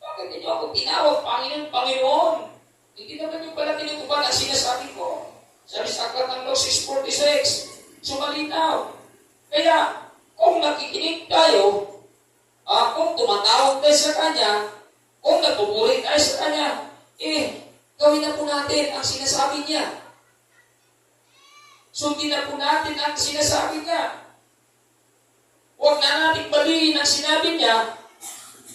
Bakit ninyo ako tinawag, Panginoon, Panginoon? Hindi naman yung pala tinutupad ang sinasabi ko. Sabi sa aklat ng Law 6:46, sumalinaw. Kaya, kung nakikinig tayo, kung tumatawag tayo sa Kanya, kung nagpupuri tayo sa Kanya, gawin na po natin ang sinasabi niya. Sundin na po natin ang sinasabi niya. Huwag na natin baliin ang sinabi niya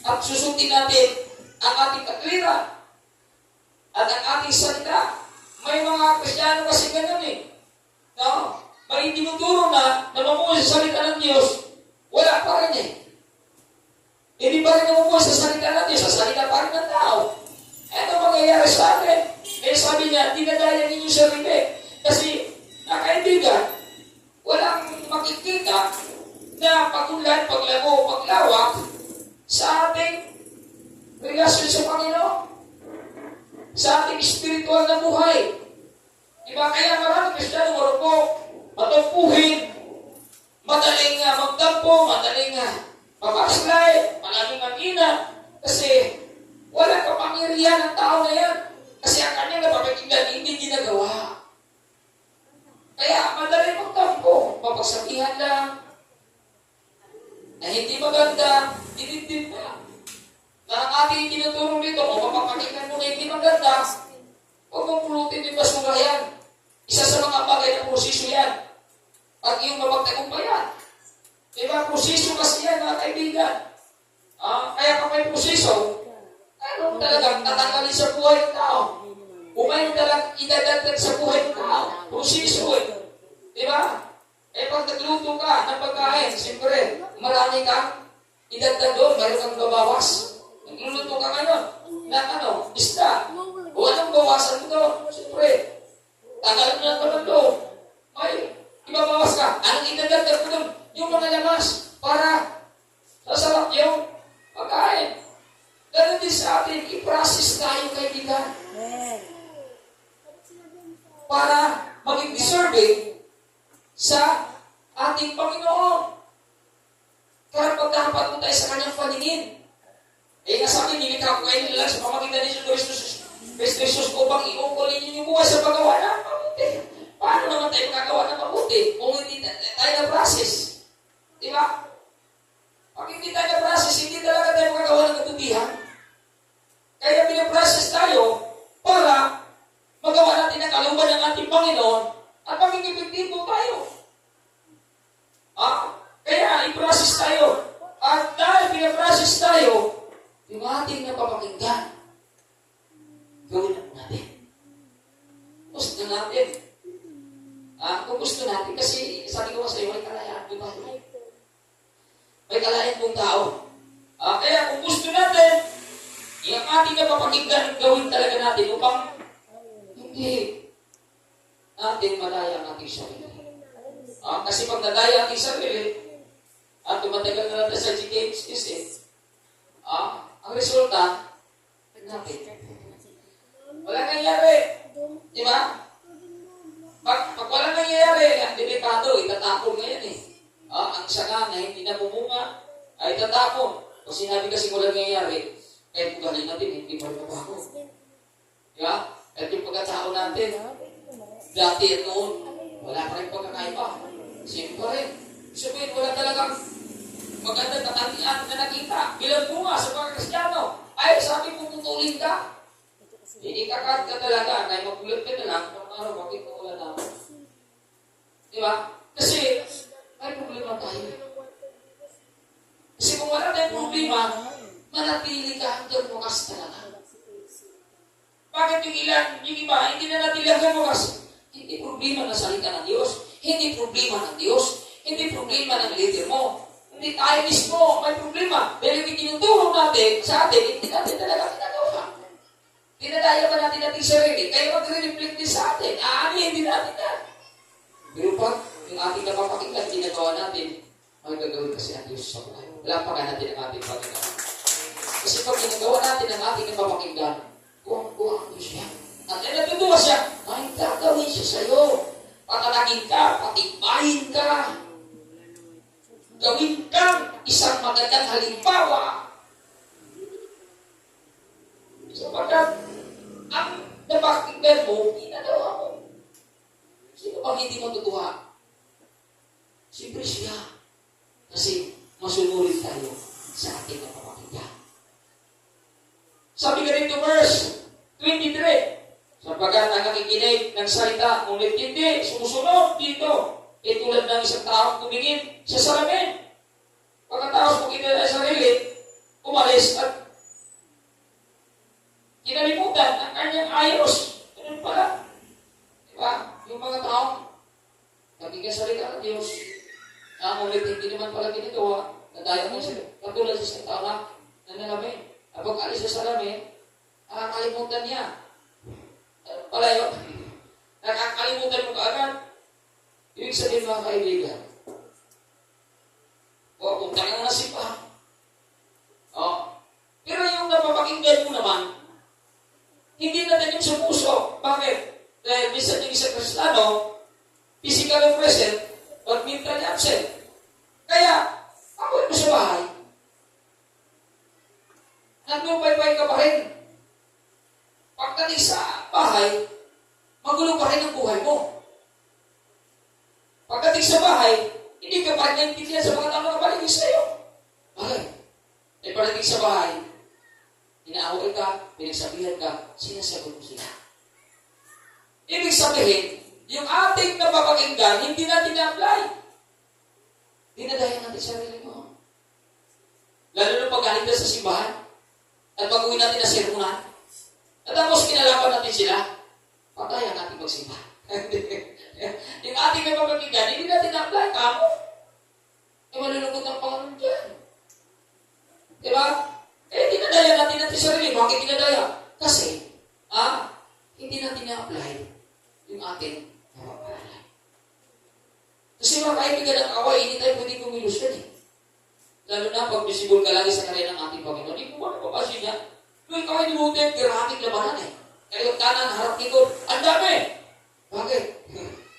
at susundin natin ang ating katwiran at ang ating salita. May mga Kristiyano kasi ganun No? May tinuturo na mamungo sa salita ng Diyos, wala pa rin Hindi pa rin namungo sa salita ng Diyos, sa salita pa rin ng tao. Ano mangyayari sa atin? Sabi niya, dinadaya ninyo sarili. Kasi, kaibigan, walang makikita na pag-unlad, paglago, paglawak sa ating relasyon sa Panginoon, sa ating spiritual na buhay. Diba? Kaya maraming Kristiyano marupok, matumpuhin, madaling magtampo, madaling mabaslay, maraming magina, kasi wala kapangyarihan ng tao na yan. Kasi ang kanyang napapakinggan, hindi ginagawa. Kaya madaling magtampo, mapagsabihan lang. na hindi maganda, dinidin na. Na ang ating tinuturo dito, kung mapapakinggan mo na hindi maganda, huwag mong pulutin yung basura yan. Isa sa mga bagay na proseso yan. At yung mapagtagumpayan. Diba? Proseso kasi yan, mga kaibigan. Kaya kung may proseso, ano talagang tatanggalin sa buhay ng tao? Kung may talagang idadagdag sa buhay ng tao, proseso eh. Diba? Pag nagluto ka ng pagkain, siyempre, marami kang idagdag doon, mayroon kang babawas. Nagluluto ka ngayon ng isda. O anong bawasan mo doon? Siyempre, tagal mo na naman doon. May ibabawas ka. Anong idadagdag mo doon? Yung mga lamas para sasarap yung pagkain. Ganun din sa atin, i-process tayo kaibigan. Para maging deserving sa ating Panginoon. Karapat-dapat mo tayo sa kanyang paningin. Nasabi, nilikha ko kayo nila sa pamagitan ni Jesus Kristus upang iungkulin niyo yung buhay sa paggawa ng mabuti. Paano naman tayo magagawa ng mabuti kung hindi tayo na-process? Diba? Pag hindi tayo na-process, hindi talaga tayo magagawa ng kabutihan. Kaya pinaprocess tayo para magawa natin ang kalooban ng ating Panginoon at maging epektibo tayo. Kaya i-process tayo. At dahil pinaprocess tayo, yung ating napapakinggan, gawin natin. Gusto natin. Kung gusto natin, kasi sabi ko sa iyo, may kalayaan po tayo. May kalayaan pong tao. Kaya kung gusto natin, yung ating napapakinggan, gawin talaga natin upang hindi natin malaya ang ating sarili. Kasi pag nadaya ang ating sarili, at tumatagal na natin sa GKHS, ang resulta, natin. Wala nangyayari. Di ba? Pag wala nangyayari, ang delikado, itatapon ngayon eh. Ang sanga na hindi namumunga, ay itatapon. Kung sinabi kasi wala nangyayari, kahit kung galing natin, hindi pa rin mabago. Di ba? At yung pagkatao natin, dati at noon, wala pa rin pagkakaiba. Same pa rin. Sabihin, wala talagang magandang katangian na nakita. Bilang bunga sa mga Kristiyano, ay sabi mo putulin ka. Hindi kakat ka talaga, kaya magulat ka na lang, kung araw, bakit mo wala naman. Di ba? Kasi, may problema tayo. Kasi kung wala tayong problema, manatili ka hanggang wakas talaga. Bakit yung iba, hindi na natili hanggang wakas? Hindi problema ng salita ng Diyos. Hindi problema ng Diyos. Hindi problema ng leader mo. Hindi tayo mismo may problema. Dahil yung tinuturo natin sa atin, hindi natin talaga ginagawa. Dinadaya ba natin ating sarili? Kaya mag-reflect din sa atin. Hindi natin yan. Pero pag yung ating napapakinggan, ginagawa natin, magagawin kasi ang Diyos sa buhay. Wala pa nga natin ang ating Panginoon. Kasi pag ginagawa natin ang ating napapakinggan, kuwang-kuwang ang Diyos yan. At natutuwa siya, ay gagawin siya sa'yo. Patalagin ka, patibayin ka. Gawin kang isang magandang halimbawa. Sapagkat ang napakinggan mo, ginagawa mo. Sino bang hindi matutuwa? Siyempre siya. Kasi masunurin tayo sa ating napapakinggan. Sabi ka rito verse 23. Sapagkat ang nakikinig ng salita, ngunit hindi sumusunod dito. Tulad ng isang taong tumingin sa salamin. Pagkatapos makita sa sarili, umalis at kinalimutan ang kanyang ayos. Ganun pala. Diba? Yung mga taong nagiging salita ng Diyos, ngunit hindi naman pala ginagawa, nadaya na sila. Katulad sa isang tao na nanalamin. Kapag alis sa salamin, nakakalimutan niya. Pala yun. Nakakalimutan mo kaagad. Ibig sabihin mga kaibigan, kung tayo na nasipa, pero yung napapakinggan mo naman, hindi natin yung sa puso. Bakit? Dahil minsan yung isang Kristiyano, physically present, but mentally absent. Kaya, ako mo sa bahay, naglupaybay ka pa rin. Pagdating sa bahay, magulo pa rin ang buhay mo. Pagdating sa bahay, hindi ka pa rin naintindihan sa mga tao na kapaligid sa'yo. parating sa bahay, inaaway ka, pinagsabihan ka, sinasagot mo sila. Ibig sabihin, yung ating napapakinggan, hindi natin na-apply. Dinadayan natin sarili mo. Lalo na pag galing sa simbahan, at pag-uwi natin na sermonan, at tapos kinalaban natin sila, patayan natin magsimba. Yung ating napapakinggan, hindi natin na-apply. Kamo? Malulungkot ang Panginoon dyan. Diba? Dinadaya natin sarili. Bakit dinadaya? Kasi, hindi natin na-apply yung ating napapalala. Kasi mga kaibigan ng away, hindi tayo pwede kumilos yan eh. Lalo na pag visible ka lagi sa karya ng ating Panginoon. Hindi ko ba napapasin niya? Yung ikaw ay nilutin, grahating labanan eh. Kayo kanan, harap dito, ang dami! Bakit?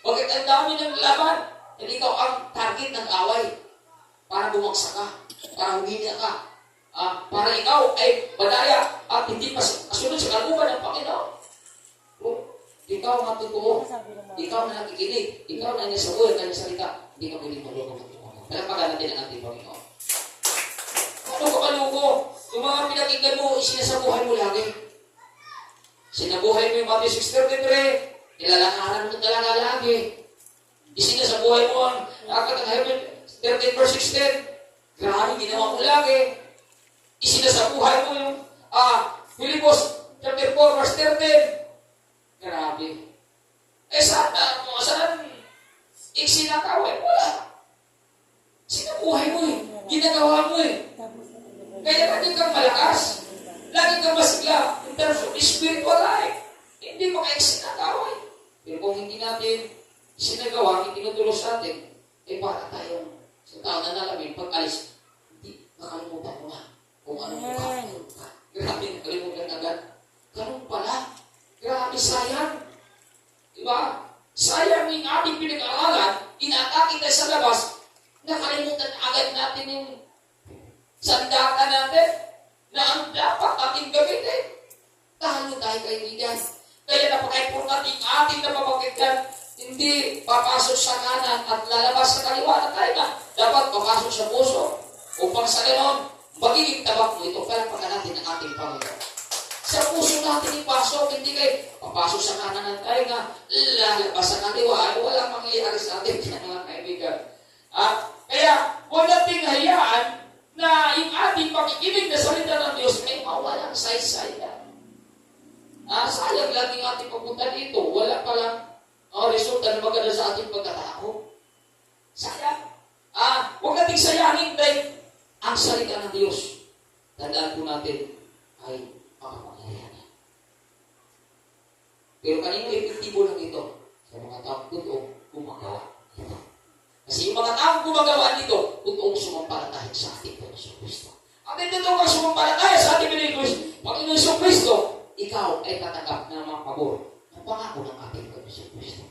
Bakit ang dami ng laban? Hindi ikaw ang target ng away. Para bumagsak ka, para humina ka, para ikaw ay badaya at hindi kasunod sa kalooban ng Panginoon. Ikaw ang totoo, ikaw na nakikinig, ikaw na nasabuhay ng salita, hindi ka pwedeng maloko ng Panginoon. Palapakan natin ang ating Panginoon. Ano ka maluko? Yung mga pinakinggan mo, isinasabuhay mo lagi. Sinabuhay mo yung Matthew 6:33, nilalangaran mo talaga lagi. Isinasabuhay mo ang Heaven 13 verse 16. Grabe, ginawa mo lagi. Isinasabuhay mo yung Philippos chapter 4 verse 13. Grabe. Saan iksinakaway? Wala. Sinabuhay mo eh. Ginagawa mo eh. Kaya lagi kang malakas. Lagi kang masigla. In terms of spiritual life. Hindi mo ka-iksinakaway. Pero kung hindi natin sinagawa, hindi tinutulos sa atin, para tayong sa tao na nalamin, pag-alis, hindi, nakalimutan mo na kung anong mukha ka. Grabe, nakalimutan agad. Ganun pala. Grabe, sayang. Diba? Sayang yung ating pinag-aaralan, inatake tayo sa labas, nakalimutan agad natin yung sandata natin na ang dapat ating gamitin. Talo tayo kaibigan. Kaya napaka-importante yung ating napapakinggan. Hindi papasok sa kanan at lalabas sa kaliwa na tayo na. Dapat papasok sa puso. Upang sa ganon, magiging tabak mo ito. Palapakan natin ang ating Panginoon. Sa puso natin ipasok, hindi kayo papasok sa kanan at tayo na lalabas sa kaliwa. Walang mangyayari sa atin mga kaibigan. Kaya, huwag nating hayaan na yung ating pakikinig na salita ng Diyos ay mawalang saysay na. Sayang lang yung ating pagpunta dito. Wala palang resulta na maganda sa ating pagkatao. Sayang. Huwag nating sayangin dahil ang salita ng Diyos, tandaan po natin, ay makapangyayari. Pero kanino epektibo lang ito? Sa mga taong totoong gumagawa nito. Kasi yung mga taong gumagawa nito, totoong sumampalataya sa ating Panginoon Kristo. Ang totoong kang sumampalataya sa ating Panginoon Kristo, ikaw ay tatanggap ng mga pabor ng pangako ng ating Panginoon Kristo.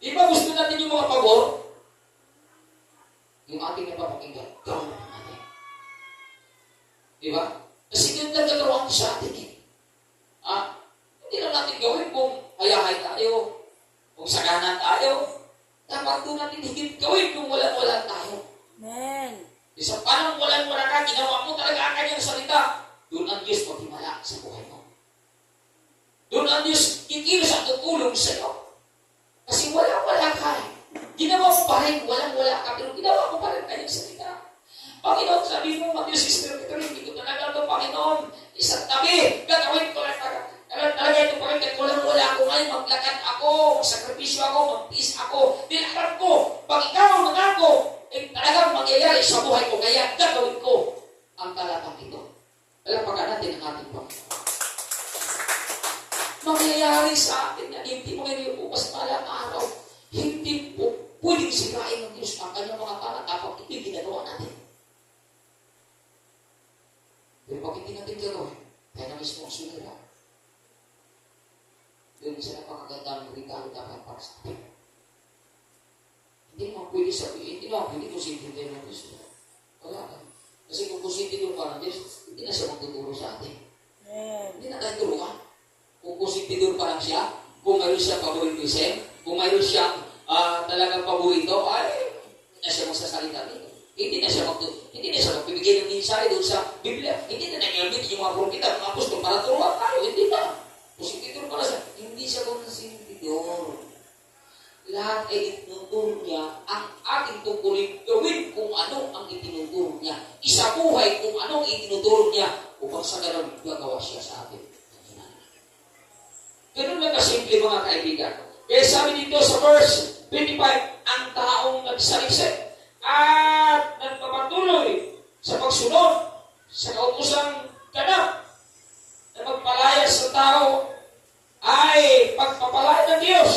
Di ba gusto natin yung mga pabor? Yung ating napapakinggan, gawin natin. Di ba? Kasi yun nagagawa ko sa atin eh. Hindi lang natin gawin kung hayahay tayo, kung saganan tayo. Dapat doon natin higit gawin kung walang-wala tayo. Amen. Isa parang walang-wala ka, ginawa mo talaga ang kanyang salita. Doon ang Diyos maghimala sa buhay mo. Doon ang Diyos kikilos at tutulong sa iyo. Kasi wala-wala ka. Ginawa mo pa rin, walang-wala ka, pero ginawa mo pa rin kanyang salita. Panginoon, sabi mo, Matthew 6:33, hindi ko talaga ito, Panginoon, isang tabi, gagawin ko lang talaga ito, Panginoon, kahit walang-wala ako ngayon, maglakad ako, magsakripisyo ako, magtiis ako, dinaharap ko, pag ikaw ang nangako, talagang mangyayari sa buhay ko, kaya gagawin ko ang talatang ito. Palapakan natin ang ating Panginoon. Mangyayari sa atin na hindi mo ngayon bukas malang araw, hindi po pwedeng sirain ng Diyos ang kanyang mga talatapang ito yung ginagawa natin. Pero pag hindi natin gano'n, tayo na mismo ang sumira. Doon isa na pakaganda ng regalo dapat para sa atin. Hindi naman pwede sabihin, hindi naman pwede kusintin tayo ng Diyos. Wala ka. Kasi kung kusintin yung parang Diyos, hindi na siya magtuturo sa atin. Hindi na tayo tulungan. Kung kusintin pa lang siya, kung mayroon siya favoritism, kung mayroon siya talagang paborito, ay, hindi na siya magsasalita dito. Hindi na siya magbibigay ng mensahe doon sa Biblia. Hindi na nag-elmit yung mga propeta, mga apostol para turuan tayo. Hindi na. Positidor pala siya. Hindi siya konsentidor. Lahat ay itinuturo niya ang ating tungkulin gawin kung ano ang itinuturo niya. Isabuhay kung anong itinuturo niya upang sa ganun gagawa siya sa atin. Ganun lang kasimple mga kaibigan. Kaya sabi dito sa verse 25, ang taong nagsalisip at nagpapatuloy sa pagsunod sa kautosang ganap na magpalayas sa tao ay pagpapalain ng Diyos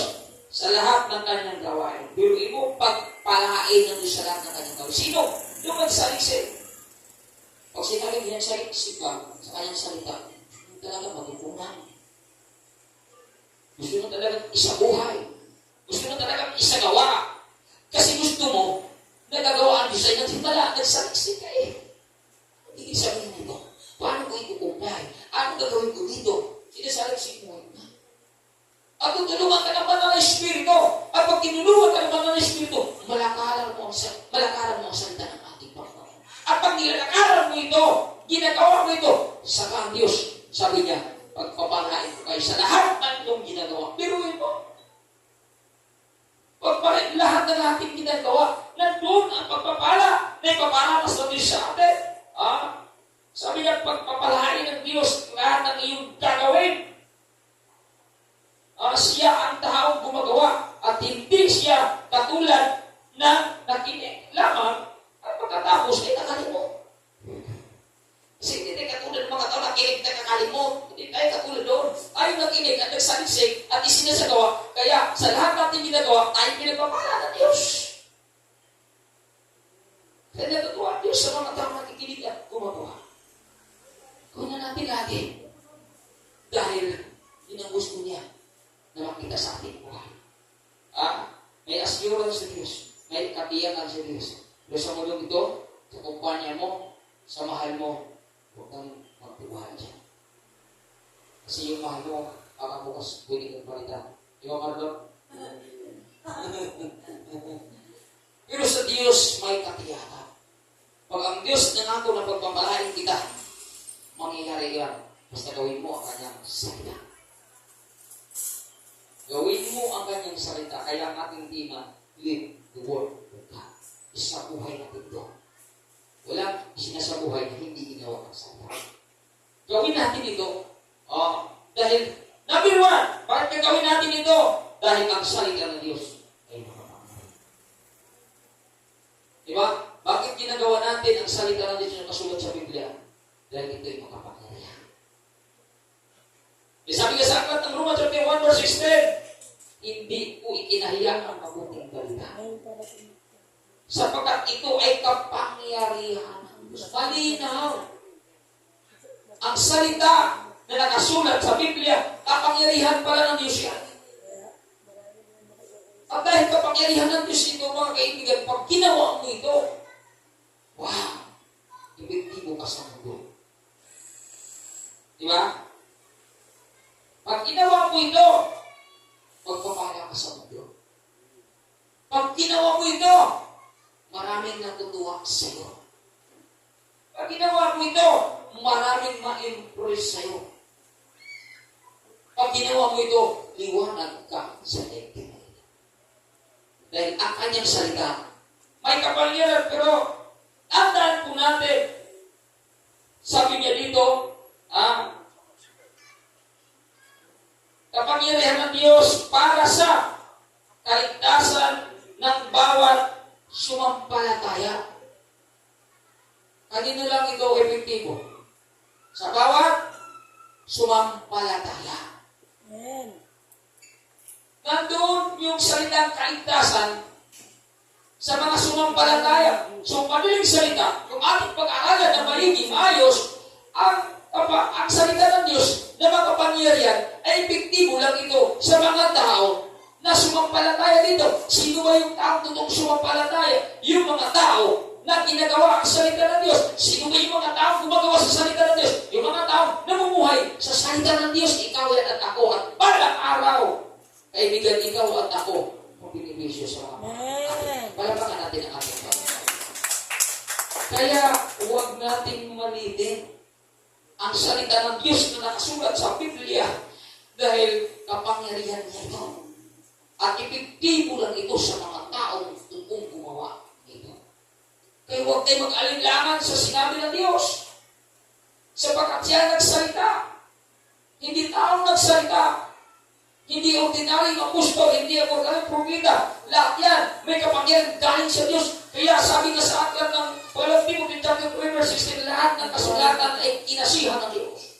sa lahat ng kanyang gawain. Biruin mo, pagpalain ng Diyos sa lahat ng kanyang gawain. Sino? Yung nagsalisip. Pag sinagin niya salisip ka sa kanyang salita, yung talaga matutunan. Gusto mo talagang isabuhay. Gusto mo talagang isagawa. Kasi gusto mo, nagagawa ang Diyos ay nagsimula, nagsaliksik ka eh. Hindi sabihin nito, paano ko ikukumpay? Ano gagawin ko dito? Sinasaliksik mo yun. At kung tulungan ka naman ng Espiritu, at pag tinulungan ka naman ng Espiritu, malakaran mo ang salita ng ating Panginoon. At pag nilalakaran mo ito, ginagawa mo ito, saka ang Diyos, sabi niya, pagpapalain ko kayo sa lahat ng itong ginagawa. Biruin mo. Pagpalit lahat ng ating ginagawa, nandun ang pagpapala na ipaparanas ng Diyos sa atin. Sabi niya, pagpapalain ng Diyos lahat ng iyong gagawin. Siya ang taong gumagawa at hindi siya katulad na nakinig lamang at pagkatapos ay nakalimot. Kasi hindi tayo katulad ng mga tao nakinig na kakalimot. Hindi tayo katulad doon. Tayo nakinig at nagsalisig at isinasagawa. Kaya sa lahat natin ginagawa, tayo pinagpapala ng Diyos. Kaya natutuwa ang Diyos sa mga tao nakikinig at gumagawa. Kuna natin lagi. Dahil yun ang gusto niya na makita sa ating buhay. May assurance sa Diyos. May katiyakan sa Diyos. Pero sa mundong ito, sa kumpanya mo, sa mahal mo, huwag kang magtiwala dyan. Kasi yung mahal mo, baka bukas pwede kang palitan. Di ba, Marlon? Pero sa Diyos, may katiyakan. Pag ang Diyos nangako na pagpapalain kita, mangyayari yan. Basta gawin mo ang kanyang salita. Gawin mo ang kanyang salita. Kaya ang ating tema, live the word of God. Isa buhay natin ito. Walang sinasabuhay na hindi ginawa ang salita. Gawin natin ito. Dahil, number one, bakit gagawin natin ito? Dahil ang salita ng Diyos ay makapangyarihan. Diba? Bakit ginagawa natin ang salita ng Diyos na kasulat sa Biblia? Dahil ito ay makapangyarihan. Sabi nga sa aklat ng Roma chapter 1 verse 16, hindi ko ikinahiya ang mabuting balita. Sapagkat ito ay kapangyarihan ng Diyos. Malinaw. Ang salita na nakasulat sa Biblia, kapangyarihan pala ng Diyos yan. At dahil kapangyarihan ng Diyos ito, mga kaibigan, pag ginawa mo ito, wow, epektibo ka sa mundo. Diba? Pag ginawa mo ito, magpapala ka sa mundo. Pag ginawa mo ito, maraming natutuwa sa iyo. Pag ginawa mo ito, maraming ma-impress sa iyo. Pag ginawa mo ito, liwanag ka sa daigdig. Dahil ang kanyang salita, may kapangyarihan, pero tandaan po natin, sabi niya dito, kapangyarihan ng Diyos para sa kaligtasan ng bawat sumampalataya. Kanino lang ito epektibo? Sa bawat sumampalataya. Amen. Nandun yung salitang kaligtasan sa mga sumampalataya. So, madaling salita, yung ating pag-aaralan na maliging ayos, ang salita ng Diyos na makapangyarihan ay epektibo lang ito sa mga tao na sumampalataya dito. Sino ba yung taong totoong sumampalataya? Yung mga tao na ginagawa ang salita ng Diyos. Sino ba yung mga taong gumagawa sa salita ng Diyos? Yung mga taong namumuhay sa salita ng Diyos. Ikaw at ako at balang araw, kaibigan, ikaw at ako, kung binibisyo sa mga Amen. palapakan natin ang ating Panginoon. Kaya huwag nating malitin ang salita ng Diyos na nakasulat sa Biblia dahil kapangyarihan niya ito. At epektibo lang ito sa mga taong tutong gumawa nito. Kaya huwag tayo mag-alinlangan sa sinabi ng Diyos. Sapagkat siya nagsalita. Hindi taong nagsalita. Hindi ordinary na apostol, hindi ordinary propeta. Lahat yan, may kapangyarihan galing sa Diyos. Kaya sabi nga sa aklat ng 2 Timothy chapter 3 verse 16, lahat ng kasulatan ay inasihan ng Diyos.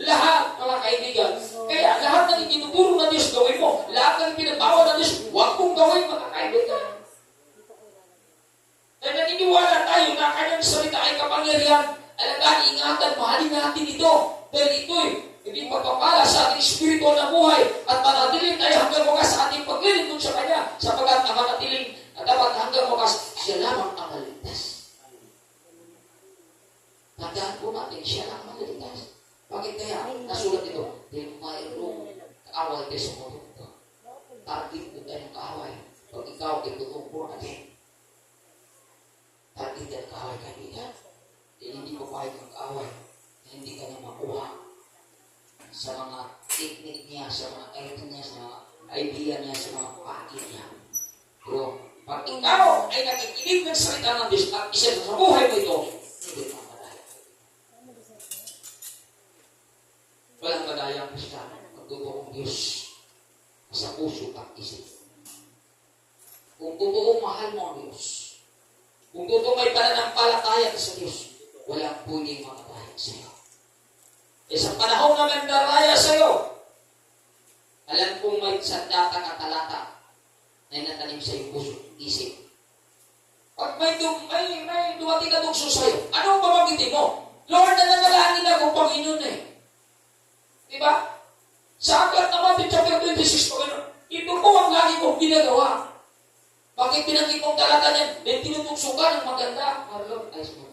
Lahat, mga kaibigan. Kaya lahat ng itinuturo ng Diyos, gawin mo. Lahat ng pinagbawa ng Diyos, huwag mong gawin, mga kaibigan. Dahil naniniwala tayo na kanyang salita ay kapangyarihan. Alagaan, ingatan, mahalin natin ito. Dahil ito'y hindi pagpapala sa ating spiritual na buhay at manatiling tayo hanggang wakas sa ating paglilingkod sa Kanya sapagkat ang manatiling at dapat hanggang wakas siya lamang ang maligtas. Tandaan po natin, siya lang ang maligtas. Bakit kaya nasulat ito? Dahil mayroong kaaway tayo sa mundo ito. Target mo tayo ng kaaway. Pag ikaw ay tutungkol natin. Target tayo ng kaaway kaibigan. Dahil hindi mo pahit ang kaaway na hindi ka na makuha sa mga teknik niya, sa mga ito niya, sa mga idea niya, sa mga pagkain niya. Pero pag ikaw ay nakikinig ng salita ng Diyos at isa sa buhay mo ito, hindi mo madaya. Walang madaya ang Kristiyano. Magtotoong Diyos sa puso at isip. Kung totoong mahal mo ang Diyos, kung totoong may pananampalataya sa Diyos, walang pwedeng makatahit sa iyo. E sa panahon na magdaraya sa iyo, alam kong may sandata ka talata na inatanim sa iyong puso, isip. Pag may dumating na tukso sa iyo, anong pamagitin mo? Lord, nananalangin ako, Panginoon eh. Diba? Sa aklat na Matthew chapter 26, Panginoon, ito po ang lagi kong ginagawa. Bakit pinanggit mong talata niyan? May tinutukso ka ng maganda. Marlon, ayos mo.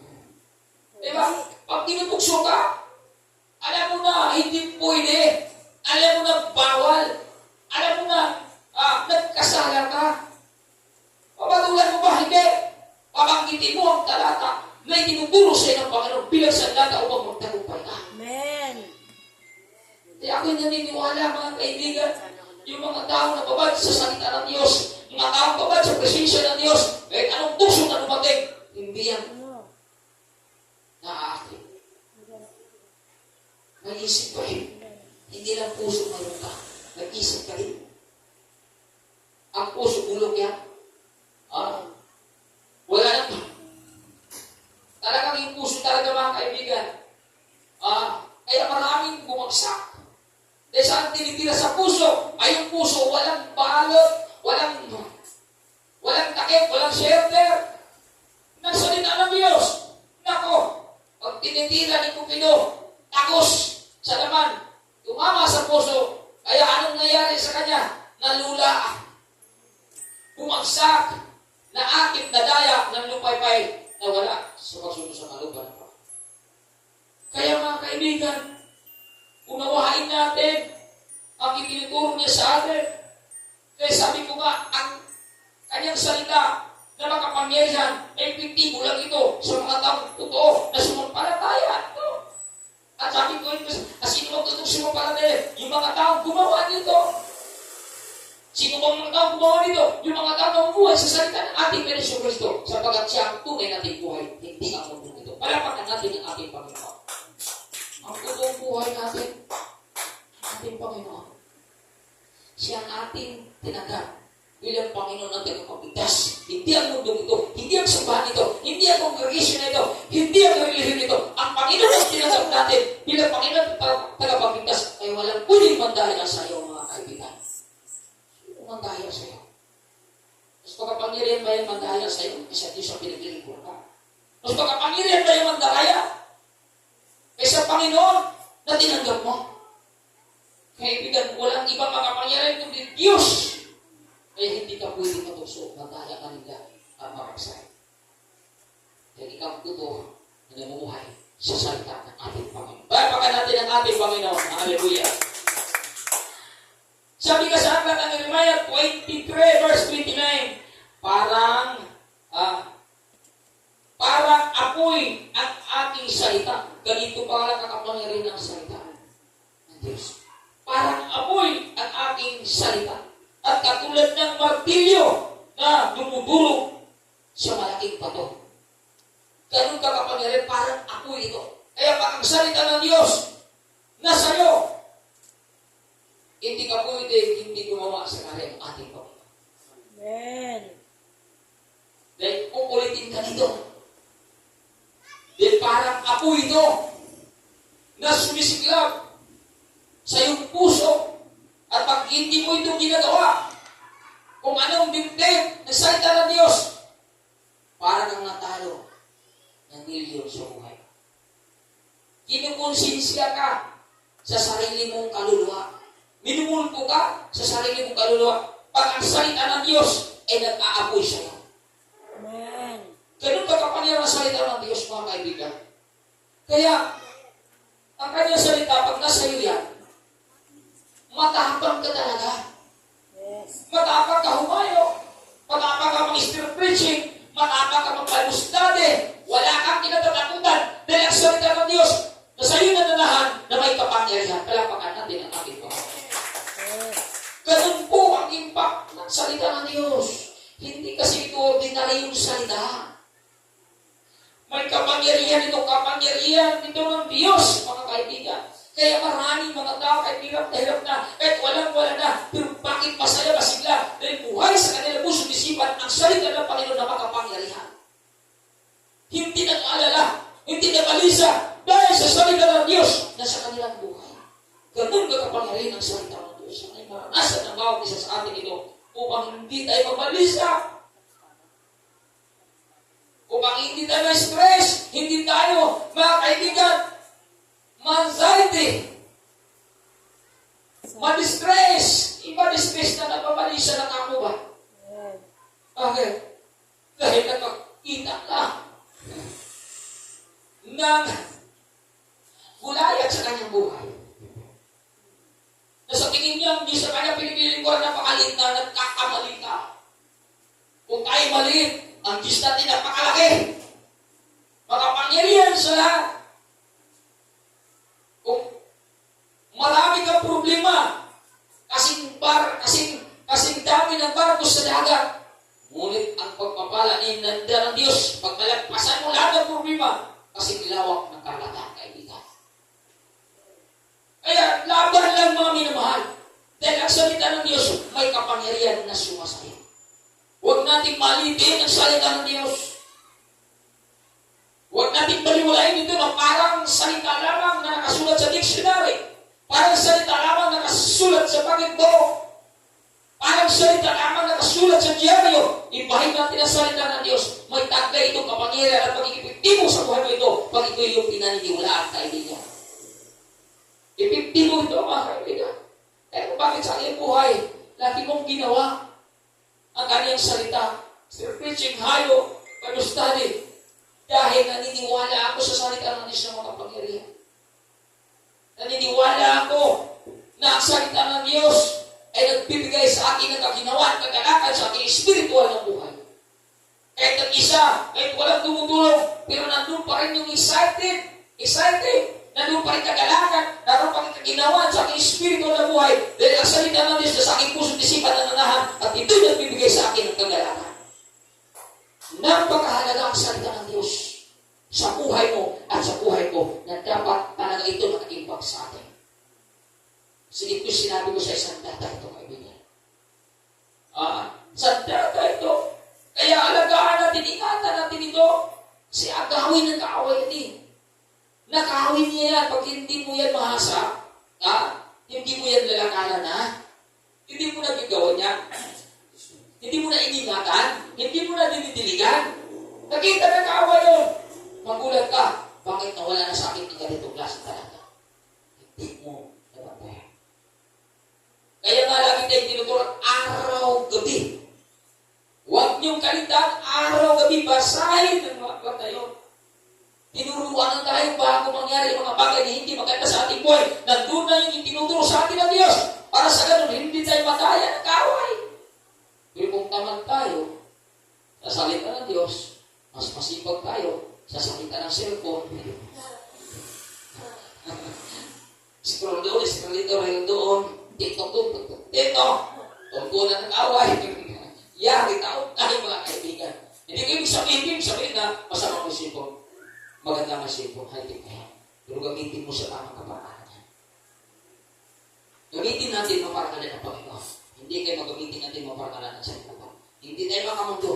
Diba? Pag tinutukso ka, alam mo na hindi pwede. Alam mo na bawal. Alam mo na nagkasala ka. Papatulan mo ba? Hindi. Pabanggitin mo ang talata na itinuturo sa iyo ng Panginoon bilang sandata upang magtagumpay ka. Amen. Kaya ako naniniwala, mga kaibigan, yung mga tao na babad sa salita ng Diyos, mga tao babad sa presensya ng Diyos, kahit anong tukso na dumating, hindi yan naaakin. Mag-isip ka rin. Hindi lang puso mayroon ka. Mag-isip ka rin. Ang puso, bulok yan. Wala na. Talagang yung puso talaga, mga kaibigan. Kaya maraming bumagsak. Dahil saan tinitira sa puso? Ay yung puso, walang balot, walang takip, walang shelter. Nagsalita ng Diyos. Nako, pag tinitira ni Cupido, takos sa laman, tumama sa puso, kaya anong nangyari sa kanya? Nalula, bumagsak, naakit na daya ng lupay-pay na wala sa pagsunod sa malupa ng Panginoon. Kaya mga kaibigan, unawain natin ang itinuturo niya sa atin. Kaya sabi ko nga, ang kanyang salita na makapangyarihan, epektibo lang ito sa mga taong totoo na sumampalataya. At sabi ko ito, sino bang tutong sumampalataya? Yung mga taong gumawa nito. Sino bang mga taong gumawa nito? Yung mga taong namubuhay sa salita ng ating Panginoon Kristo, sapagkat siya ang tunay nating buhay, hindi ang mundo nito. Palapakan natin ang ating Panginoon. Ang totoong buhay natin, ating Panginoon. Siya ang ating tinanggap bilang Panginoon ang tagapagligtas. Hindi ang mundong ito, hindi ang sambahan ito, hindi ang congregation ito, hindi ang relihiyon ito. Ang Panginoon ang tinanggap natin bilang Panginoon ang tagapagligtas ay walang pwedeng mandaya sa iyo, mga kaibigan. Sino mandaya sa iyo? Mas pagkapangyarihan ba yung mandaya sa iyo? Isa Diyos ang pinaglilingkuran ka. Mas pagkapangyarihan ba yung mandaya? Kaysa Panginoon na tinanggap mo. Kaibigan, walang ibang makapangyarihan kundi Diyos. Kaya hindi ka pwede matukso, mandaya ka nila at makagsay. Kaya ikaw totoo na namumuhay sa salita ng ating Panginoon. Bayapakan natin ang ating Panginoon. Hallelujah. Sabi ka sa aklat ng Jeremiah 23 verse 29, parang Kaya, ganito pa lang kakapangyarihan ng salita ng Diyos. Parang apoy ang aking salita. At katulad ng martilyo na dumudulog sa malaking bato. Ganun kakapangyarihan, parang apoy ito. Kaya pag ang salita ng Diyos nasa iyo, hindi ka pwede hindi gumawa sa kanya ang ating Panginoon. Amen. Dahil ulitin ka nito. Dahil parang apoy ito na sumisiklab sa iyong puso. At pag hindi mo ito ginagawa, kung anong binteng ng salita ng Diyos, parang ang natalo ng milyon sa buhay. Kinukonsensya ka sa sarili mong kaluluwa. Minumulpo ka sa sarili mong kaluluwa. Pag ang salita ng Diyos ay nag-aapoy sa iyo. Amen. Ganun ka kapangyarihan ang salita ng Diyos, mga kaibigan. Kaya, ang kanyang salita, pag nasa iyo yan, matapang ka talaga. Yes. Matapang ka humayo. Matapang ka mag-street preaching. Matapang ka mag-Bible study. Wala kang kinatatakutan. Dahil ang salita ng Diyos na sa iyo nananahan na may kapangyarihan. Palapakan natin ang ating Panginoon. Yes. Ganun po ang impact ng salita ng Diyos. Hindi kasi ito ordinary yung salita. May kapangyarihan ito ng Diyos, mga kaibigan. Kaya maraming mga tao kahit hirap na, kahit walang-wala na, pero bakit masaya ba sila? Dahil buhay sa kanila puso isipan ang salita ng Panginoon na makapangyarihan. Hindi nag-alala, hindi nag-alisa, dahil sa salita ng Diyos na sa kanilang buhay. Ganun ka kapangyarihan ang salita ng Diyos. Ang maranasan ng bawat isa sa atin ito upang hindi tayo mamalisa. Upang hindi tayo stress, hindi tayo, mga kaibigan, anxiety, ma-distress, iba-distress na napamalisa ng ako ba? Amen. Okay. Dahil nakakita ka ng gulayat sa kanyang buhay. Na sa tingin niya, hindi sa kanya pinipiling ko na napakaliit na nagkakamali ka. Kung tayo maliit, ang Diyos natin napakalaki. Makapangyarihan sa lahat. Kung marami kang problema, kasing dami ng barko sa dagat, ngunit ang pagpapala ni nanda ng Diyos, pag malagpasan mo lahat ng problema, kasing lawak ng karagatan, kaibigan. Kaya, laban lang mga minamahal. Dahil ang salita ng Diyos, may kapangyarihan na sumasayo. Huwag nating malitin ang salita ng Diyos. Huwag natin baliwalain ito na parang salita lamang na nakasulat sa dictionary. Parang salita lamang na nakasulat sa pagitbo. Parang salita lamang na nakasulat sa diaryo. Ibahin natin ang salita ng Diyos. May taglay itong kapangyarihan at pag-ipipti mo sa buhay mo ito pag ito yung pinaniniwalaan, kaibigan. Ipipti mo ito, mga kaibigan. Kaya kung bakit sa kanyang buhay, lagi mong ginawa ang kanyang salita. Sir preaching, hayo, Bible study. Dahil naniniwala ako sa salita ng Diyos na makapangyarihan. Naniniwala ako na ang salita ng Diyos ay nagbibigay sa akin ng kaginawan, kagalakan sa aking espiritual na buhay. Kahit ang isa, kahit walang tumutulong, pero nandun pa rin yung excited, nandun pa rin kagalakan, naroon pa rin kaginawan sa aking espiritual na buhay, dahil ang salita ng Diyos na sa aking puso't isipan na nanahan, at ito'y nagbibigay sa akin ng kagalakan. Napakahalaga ang salita ng Diyos sa buhay mo at sa buhay ko na dapat talaga ito naka-impact sa atin. Sige ko sinabi ko sa isang data ito, kaibigan. Sa data ito, kaya alagaan natin, ingatan natin ito. Kasi agawin ng kaaway natin. Nakawin niya yan pag hindi mo yan mahasa. Hindi mo yan lalakaran, hindi mo nagigawa niya. Hindi mo na iningatan, hindi mo na dinidiligan. Nakita ng kaaway yun. Magulat ka, bakit nawala na sa akin ng ganitong klase talaga? Hindi mo nabantayan. Kaya nga lagi tayong tinuturuan araw-gabi. Huwag niyong kalitan araw-gabi, basahin ng mga kwenta yun. Tinuruan na tayo bago mangyari mga bagay na hindi maganda sa ating buhay. Nandun na yung tinuturo sa atin ng Diyos. Para sa ganun, hindi tayo mataya ng kaaway. Pero kung tamad tayo sa salita ng Diyos, mas masipag tayo sa salita ng cellphone. dito, rayon doon. Tiktok, dito. Tungkulan ng away. Yari taon tayo mga kaibigan. Hindi ko ibig sabihin na masama mo sipon. Maganda nga sipon, high-tech na yan. Pero gamitin mo sa tamang kaparaan niya. Gamitin natin maparakalan ng Panginoon. Hindi kayo magamitin natin maparakalan ng sarili ko. Hindi tayo makamundo.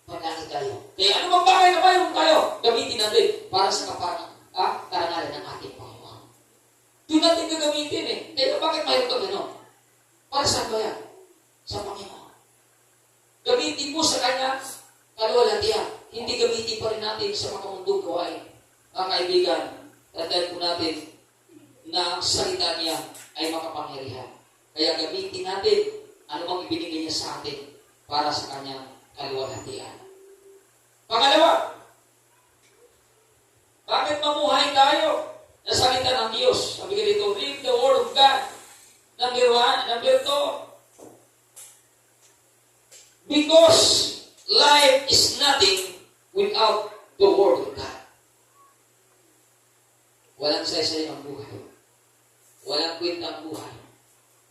Pagkakit tayo. Kaya ano bang bagay na mayroon tayo? Gamitin natin para sa karangalan ng ating Panginoon. Doon natin gagamitin eh. Kaya bakit mayroon ka gano'n? Para saan ba yan? Sa Panginoon. Gamitin mo sa Kanya kaluwalhatian. Hindi gamitin pa rin natin sa mga mundong gawain. Mga kaibigan, tandaan po natin na ang salita niya ay makapangyarihan. Kaya gamitin natin ano bang ibinigay niya sa atin para sa Kanyang kaluwalhatian. Pangalawa, bakit mamuhay tayo na salita ng Diyos? Sabi ka dito, read the Word of God. Number 1. Number 2, because life is nothing without the Word of God. Walang saysay ang buhay. Walang kwenta ang buhay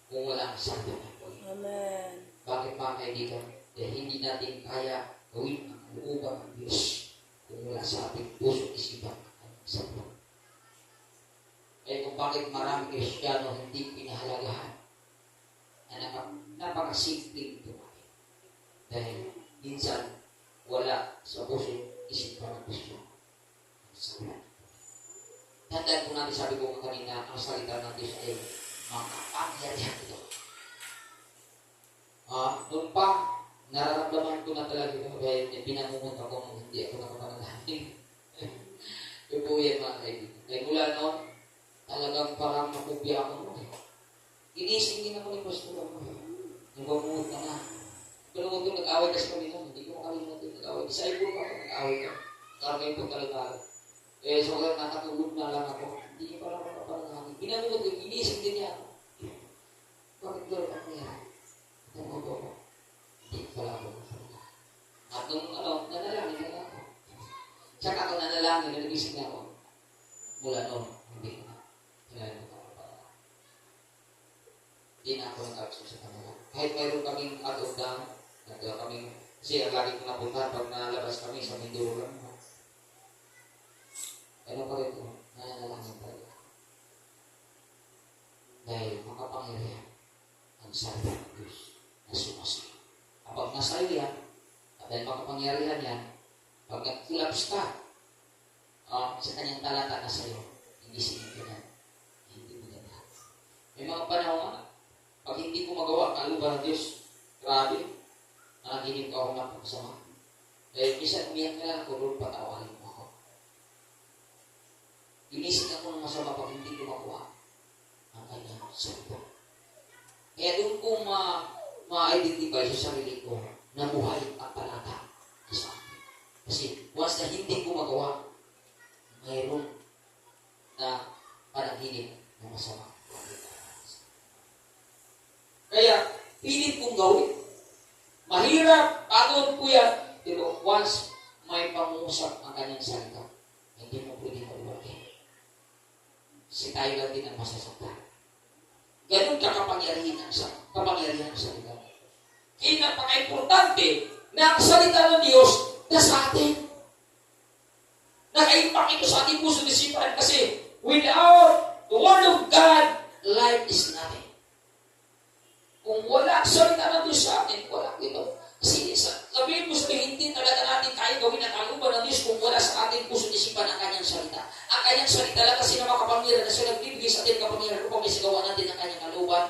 kung walang salita ng Diyos. Amen. Bakit mga kaibigan? Dahil hindi natin kaya gawin ang kalooban ng Diyos kung wala sa ating puso isipan ang salita. Kaya kung bakit maraming Kristiyano hindi pinahalagahan na napakasimpleng buhay. Dahil minsan wala sa puso isipan ng Kristo. Tandaan po natin, sabi ko kanina, ang salita ng Diyos ay makapangyarihan ito. Noon pa, nararamdaman ko na talaga dahil pinangungot ako nung hindi ako nakapanalangin. Yung po yan mga kaibigan. Kaya mula noon, talagang parang nakupya ako noon. Inising din ako ni Pastor ako. Nagpamungot ka na. Pero kung nag-away kasi kami noon, hindi ko makalimutin nag-away. Isa ipo pa ako, nag-away ka. Karagay po talaga. Eh, so kaya nakatulog na lang ako. Hindi niya pala ako nakapanalangin. Pinangungot ko, inising din niya ako. Bakit Lord, ano yan? Tungkol ko. Hindi pala ako nakapanalangin. At nung nanalangin na ako. Tsaka ako nanalangin, nagising na ako. Mula noon, hindi ko na. Hindi na ako nag-absent sa kanila. Kahit mayroon kaming out-of down, kaming, kasi ang lagi ko napunta pag nalabas kami sa Mindoro lang. Ano pa rin ko, nananalangin talaga. Dahil makapangyarihan ang salita ng Diyos na sumasayo. Kapag nasayo yan, at dahil makapangyarihan yan, pag nag-collapse ka, sa kanyang talata na sa'yo, hindi sinigyan yan. Hindi mo yan. May mga panahon, pag hindi ko magawa, kaluban ng Diyos, grabe, nanaginip ako ng pagsama. Dahil minsan umiyak na lang ako, Lord, patawarin mo ako. Inisip ako ng masama pag hindi ko magawa ang kanyang salita. Kaya doon ko ma-identify sa sarili ko na buhay ang talata sa akin. Kasi once na hindi ko magawa, mayroon na panaginip na masama. Kaya, pilit kong gawin. Mahirap, pagod po yan. Pero once may pangusap ang kanyang salita, hindi mo pwede maluwagin. Kasi tayo lang din ang masasaktan. Ganun kapangyarihan ang salita. Kaya napaka-importante na ang salita ng Diyos na sa atin. Naka-impact ito sa ating puso at isipan kasi without the Word of God, life is nothing. Kung wala ang salita ng Diyos sa atin, wala ito. Kasi sabihin mo sabihin, hindi talaga natin kaya gawin ang kaluban ng Diyos kung wala sa ating puso at isipan ang kanyang salita. Ang kanyang salita lang kasi na makapangyarihan na siya nagbibigay sa atin kapangyarihan upang may sigawan natin ang kanyang kaluban.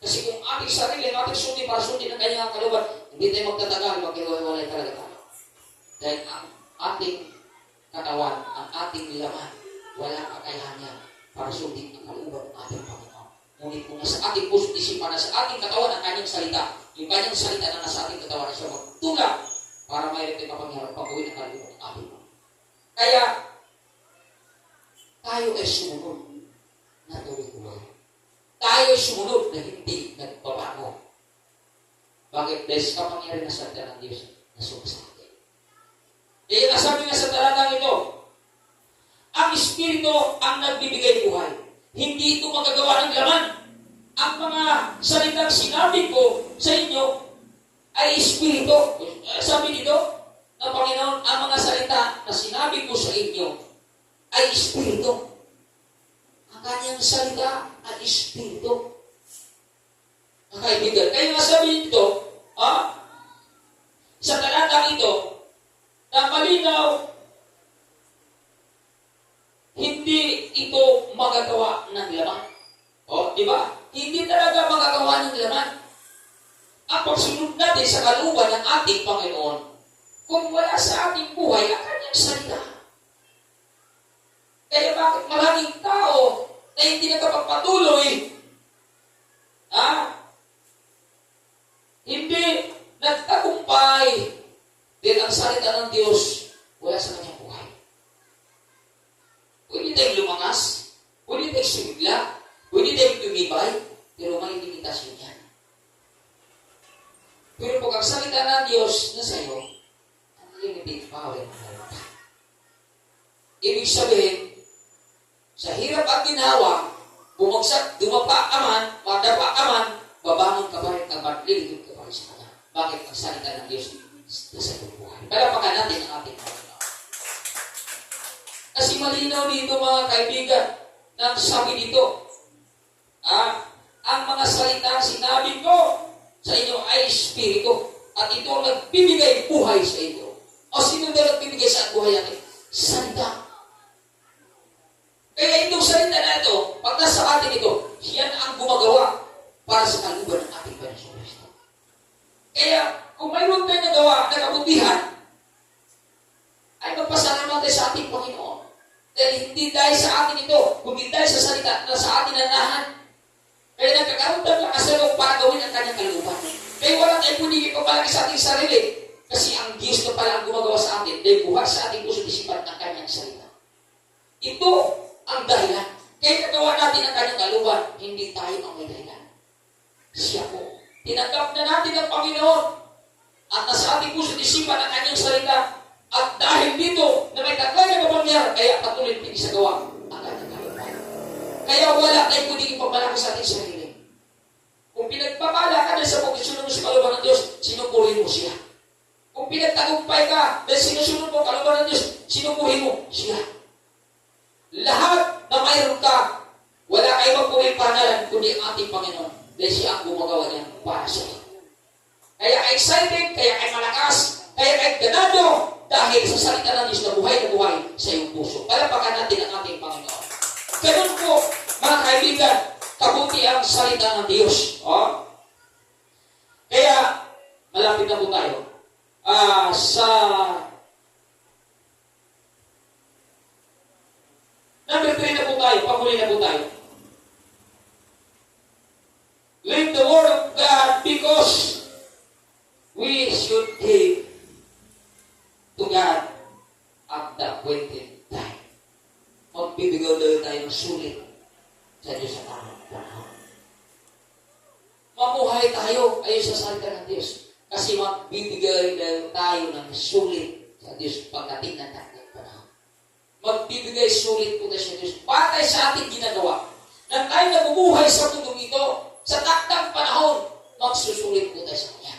Kasi kung ating sarili, ang ating suti para suti ng kanyang kaluban, hindi tayo magtatagal, mag-iwalay talaga tayo. Dahil ang ating katawan, ang ating laman, walang kakayahan niya para suti ang kaluban ng ating Panginoon. Ngunit kung nasa ating puso at isipan, nasa ating katawan ang kanyang salita, yung kanyang salita na nasa ating katawan na siya magtulak para mayroon tayong kapangyarihan pagawin ang kaluban ng ating Panginoon. Kaya, tayo ay sumunod na tuloy-tuloy. Tayo ay sumunod na hindi nagbabago. Bakit? Dahil sa kapangyarihan na salita ng Diyos na sumasakin. Kaya nasabi nga sa talatang ito, ang Espiritu ang nagbibigay buhay. hindi ito magagawa ng laman. Ang mga salitang sinabi ko sa inyo ay espiritu. Sabi dito ng Panginoon, ang mga salita na sinabi ko sa inyo ay espiritu. Ang kanyang salita ay espiritu. Ang kaibigan, kaya nga sabi dito, sa talatang ito, na malinaw, hindi ito magagawa ng laman. Di ba? Hindi talaga magagawa ng laman. Ang pagsunod natin sa kalooban ng ating Panginoon, kung wala sa ating buhay, ang kanyang salita. Kaya bakit maraming tao na hindi nakapagpatuloy, hindi nagtagumpay dahil ang salita ng Diyos wala sa kanyang buhay. Pwede tayong lumangas, pwede tayong sumigla, pwede tayong tumibay, pero may limitasyon yan. Pero pag ang salita ng Diyos na sa iyo, unlimited power na meron ka. Ibig sabihin, sa hirap at ginawa, bumagsak, dumapa ka man, madapa ka man, babangon ka pa rin at maglilingkod ka pa rin sa Kanya. Bakit ang salita ng Diyos nasa iyong buhay? Palapakan natin ang ating Panginoon. Kasi malinaw dito mga kaibigan, nang sabi dito, ang mga salita sinabi ko sa inyo ay espiritu at ito ang nagbibigay buhay sa inyo. O sino ba nagbibigay sa buhay natin? Salita. Kaya itong salita na ito, pag nasa atin ito, yan ang gumagawa para sa kalooban ng ating Panginoon Kristo. Kaya kung mayroon tayo nagawa na kabutihan, ay magpasalamat tayo sa ating Panginoon. Dahil hindi dahil sa atin ito, kundi dahil sa salita na sa atin nanahan. Kaya nagkakaroon tayo ng kasalong para gawin ang kanyang kalooban. Kaya wala tayong punigin papalagi sa ating sarili. Kasi ang Diyos na pala ang gumagawa sa atin, dahil buhat sa ating puso isipan ng kanyang salita. Ito ang dahilan. Kaya nagawa natin ang kanyang kalooban, hindi tayo ang may dahilan. Siya po. Tinanggap na natin ang Panginoon at nasa ating puso isipan ang kanyang salita. At dahil dito na may taglay na kapangyarihan, kaya patuloy pinisagawa ang kanyang kalooban. Kaya wala tayong kundi ipagmalaki sa ating sarili. Kung pinagpapala ka dahil sa pagkasunod mo sa kalooban ng Diyos, sinupurin mo siya. Kung pinagtagumpay ka dahil sinusunod mo ang kalooban ng Diyos, sinupurin mo siya. Lahat na mayroon ka, wala kayo magpuring panalan kundi ang ating Panginoon dahil siya ang gumagawa niya para sa iyo. Kaya excited, kaya ay malakas, kaya ay ganado dahil sa salita ng Diyos na buhay sa iyong puso. Palapakan natin ang ating Panginoon. Ganun po, mga kaibigan, kabuti ang salita ng Diyos. Kaya, malapit na po tayo. Sa number 3 na po tayo, pahuli na po tayo. Live the Word of God because we should give to God at the appointed time. Magbibigay daw tayo ng sulit sa Diyos sa tamang panahon. Mamuhay tayo ayon sa salita ng Diyos. Kasi magbibigay daw tayo ng sulit sa Diyos pagdating ng tamang panahon. Magbibigay sulit po tayo sa Diyos. Patay sa ating ginagawa. Nang tayo nabubuhay sa mundong ito, sa takdang panahon, magsusulit po tayo sa Kanya.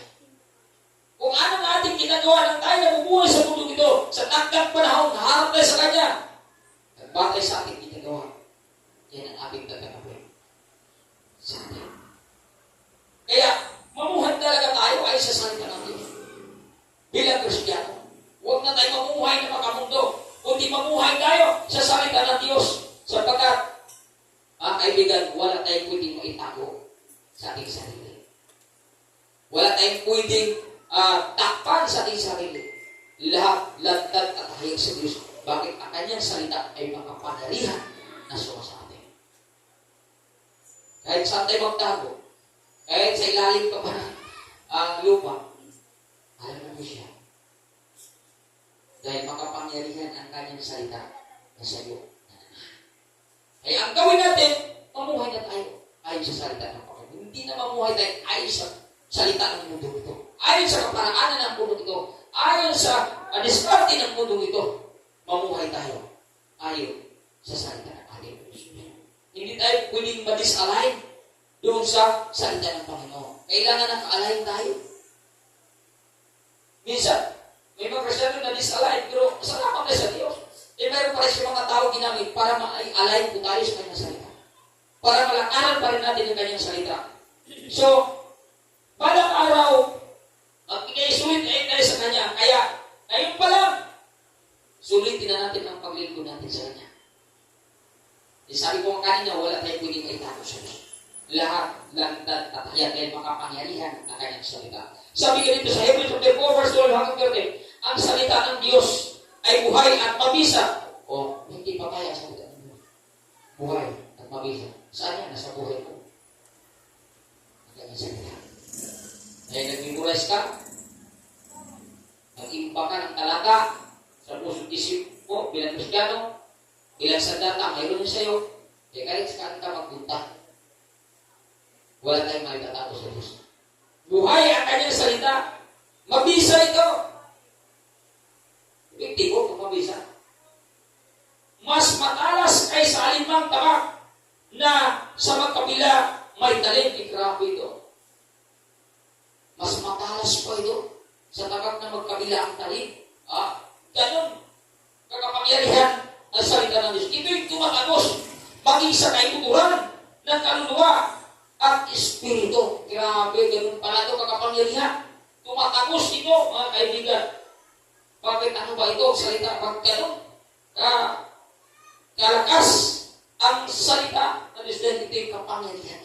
Kung ano ang ating ginagawa nang tayo nabubuhay sa mundong ito, sa takdang panahon, naharap tayo sa Kanya, nagbatay sa ating ginagawa, yan ang ating tatanggapin sa atin. Kaya, mamuhay talaga tayo ay sa salita ng Diyos. Bilang Kristiyano, huwag na tayo mamuhay na makamundo, kundi mamuhay tayo sa salita ng Diyos. Sapagkat, mga kaibigan, wala tayong pwedeng maitago sa ating sarili. Wala tayong pwedeng takpan sa ating sarili. Lahat, lantad at hayag sa Diyos. Bakit ang kanyang salita ay makapanarihan na suwa sa atin. Kahit saan tayo magtago, kahit sa ilalim ka pa ng lupa, alam mo siya. Dahil makapangyarihan ang kanyang salita na sa iyo. Kaya ang gawin natin, mamuhay na tayo ayon sa salita ng Panginoon. Hindi na mamuhay tayo ayon sa salita ng mundo ito. Ayon sa kaparaanan ng mundo ito. Ayon sa diskarte ng mundo ito. Mamuhay tayo ayon sa salita ng ating Diyos. Hindi tayo pwedeng ma-disalign doon sa salita ng Panginoon. Kailangan naka-align tayo. Minsan, may mga Kristyano na disalign, pero salamat na sa Diyos. Eh, mayroon pa rin sa mga tao ginamit para ma-align po tayo sa kanyang salita. Para malakaran pa rin natin ang kanyang salita. So, balang araw, mag-isulit tayo sa kanya. Kaya, ngayon pa lang, sulitin na natin ang paglilingkod natin sa kanya. Eh, sabi ko kanina, wala tayong pwedeng maitago sa Diyos. Lahat lang at yan ay makapangyarihan ang kanyang salita. Sabi ka dito sa Hebrews chapter 4, verse 12 hanggang 13, ang salita ng Diyos ay buhay at mabisa. O, hindi patay ang salita ng Diyos. Buhay at mabisa. Saan yan? Nasa buhay mo. Ang kanyang salita. Ay nag-memorize ka, nag-impa ka ng talata sa pusong isip mo bilang Kristiyano, bilang sandata, mayroon yun sa'yo. Kaya kahit saan ka magpunta, wala tayong makikatago sa Diyos. Buhay ang kanyang salita. Mabisa ito. Epektibo kung mabisa. Mas matalas kaysa alinmang tabak na sa magkabila may talim. Grabe ito. Mas matalas pa ito sa tabak na magkabila ang talim. Ganun. Kakapangyarihan ang salita ng Diyos. Ito'y tumatagos maging sa kaituturan ng kaluluwa at espiritu. Grabe, ganun pala ito kakapangyarihan. Tumatagos ito, mga kaibigan. Bakit ano ba ito? Salita, pag ganun, kalakas ang salita ng Diyos. Dahil ito yung kapangyarihan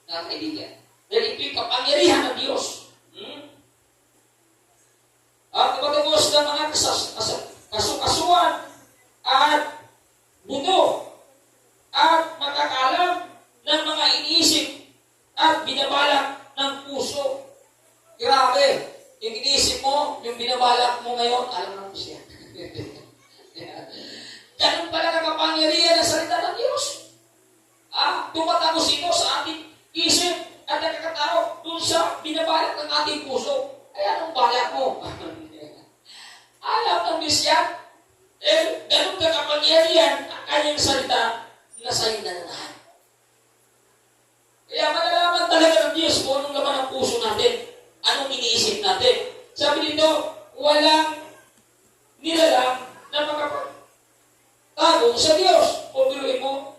mga kaibigan. Dahil ito yung kapangyarihan ng Diyos. At tumatagos ng mga kasukasuan at buto at makakalam ng mga iniisip at binabalak ng puso. Grabe. Yung iniisip mo, yung binabalak mo ngayon, alam mo siya. Ganun pala nakapangyarihan ang salita ng Diyos. Tumatagos ito sa ating isip at nakakatao dun sa binabalak ng ating puso. Ay, anong balak mo? Alam ng Diyos yan. Ganun kakapangyarihan ang kanyang salita na sa'yo na lahat. Kaya malalaman talaga ng Diyos kung anong laman ang puso natin. Anong iniisip natin. Sabi dito, walang nilalang na makapagtago sa Diyos. O biruin mo,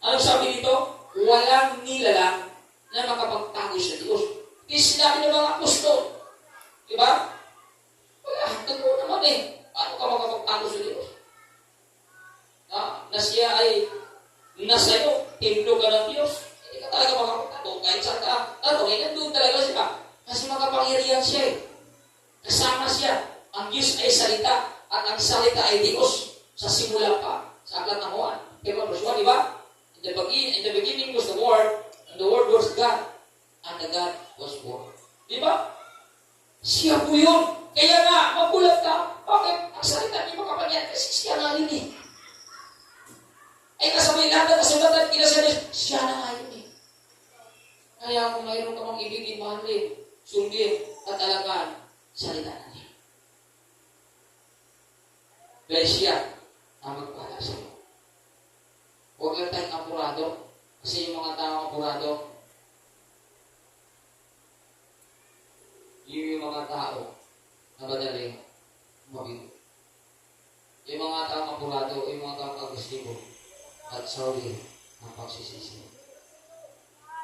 anong sabi dito? Walang nilalang na makapagtago sa Diyos. Di sinabi ng mga apostol. Diba? Wala, totoo naman eh. Paano ka makapagtago sa Diyos? Na siya ay nasa iyo, templo ka ng Diyos. Hindi ka talaga makapagtago. Kahit saan ka, nandun talaga siya. Kasi makapangyarihan siya eh. Kasama siya. Ang Diyos ay salita. At ang salita ay Diyos. Sa simula pa. Sa aklat ng Juan. Diba, verse 1, diba? In the beginning was the Word. And the Word was God. And the God was Word. Diba? Siya po yun. Kaya nga, magulat ka. Bakit? Ang salita niya makapangyarihan. Kasi siya nga yun eh. Ay kasabay lahat ng kasulatan, kinasabi, siya na nga yun eh. Kaya kung mayroon ka mang ibigin, mahalin, sundin, at alagaan, salita na niya. Dahil siya ang magpala sa iyo. Huwag lang tayong apurado, kasi yung mga tao apurado, yung mga tao na madaling mabigo. Yung mga tao apurado, yung mga tao agresibo, at sorry ang pagsisisi.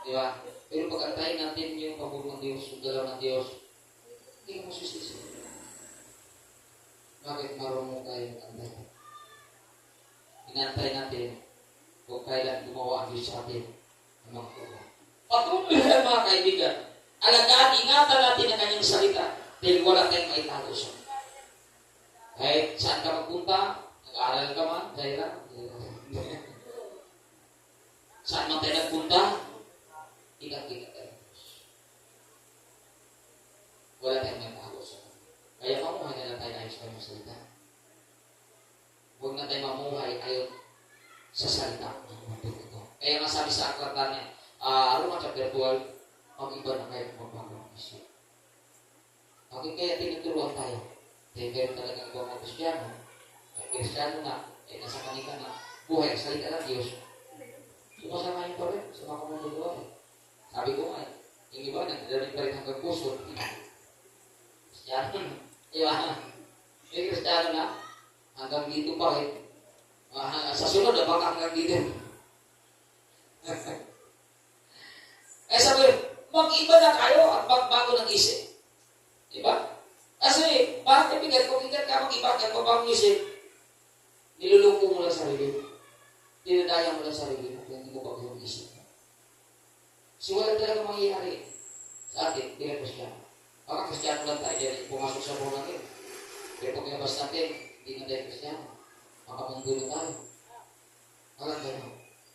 Di ba? Pero pag-antayin natin yung pabor ng Diyos, yung dalaw ng Diyos, hindi mo sisisi. Bakit marunong tayong antayin? Inantay natin kung kailan gumawa ang Diyos sa atin ng mga kuha. Patuloy na mga kaibigan, alagaan, ingatan natin ang kanyang salita dahil wala tayong maitago siya. Kahit saan ka magpunta, nag-aaral ka man, dahil lang. Saan man tayo nagpunta, ikat-ikat tayo. Wala tayong maitago siya. Kaya mamuhay na lang tayo ayos sa kanyang salita. Huwag na tayo mamuhay ayon sa salita ng mundo ito. Kaya nga sabi sa aklat niya, Roma chapter 12, mag-iba na kayo magbago ng isip. Bakit kaya tinuturuan tayo? Dahil meron talagang ibang mga Kristiyano na, nasa kanila na buhay ang salita ng Diyos, Sumasama pa rin sa mga kumuluwa. Sabi ko nga, yung iba, nagdadaling pa rin hanggang puso. Kristyano na. Di ba? May Kristyano na, hanggang dito pa rin. Sa sunod, baka hanggang dito. Eh sabi, mag-iba na kayo at magbago ng isip. Diba? Kasi, bakit kaibigan, kung ikat ka mag-iba at magbagong isip, niluluko mo lang sarili mo. Dinadaya mo lang sarili mo kung hindi mo bago yung isip. So, wala talaga mangyayari sa atin, bilang Kristyano. Baka Kristyano lang tayo dyan, pumasok sa buong natin. Pero pag nabas natin, hindi na tayo Kristyano. Makamundo na tayo. Walang gano'n.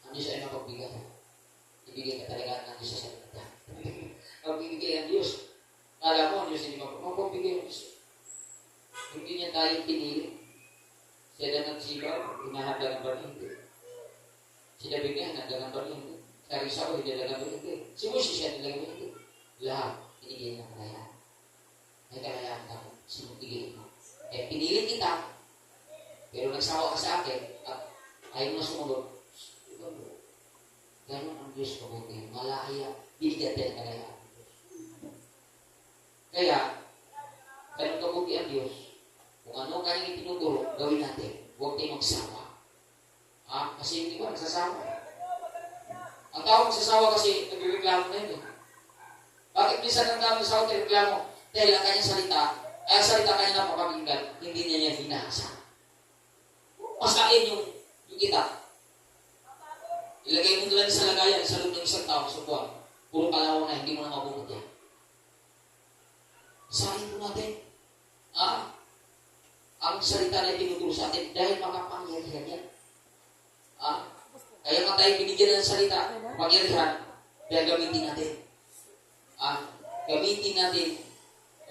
Hindi siya ay mapagbigay. Ibigay ka talaga ng Diyos sa salita. Magbibigay ang Diyos. Alam mo, ang Diyos hindi mapagbigay ang Diyos. Hindi niya tayo pinili. Sila nagsigaw, hinahanda ng barindi. Sila bigyan, handa ng barindi. Sa Rizal, hindi lang ng barindi. Si Moses siya nilang barindi. Lahat, pinigay ng kalayaan. May kalayaan ka mo. Sinubigay mo. Eh, pinili kita. Pero nagsawa ka sa akin at ayaw na sumunod. Ganyan ang Diyos mabuti. Malaya. Bigyan din ang kalayaan. Kaya, ganun kabuti ang Diyos. Kung ano kanyang itinuturo, gawin natin. Huwag tayong magsawa. Kasi hindi ba nagsasawa? Ang tao magsasawa kasi nagreklamo na yun. Bakit minsan ang tao nagsasawa at reklamo? Dahil ang kanyang salita, ay ang salita kanya napapakinggan, hindi niya hinahasa. Masain yung kita. Ilagay mo doon sa lagayan sa loob ng isang tao sa buwan. Puro kalawa na, hindi mo na mabukot yan. Masain po natin. Ang salita na itinuturo sa atin dahil makapangyarihan yan. Kaya nga tayo binigyan ng salita, pangyarihan, dahil gamitin natin. Gamitin natin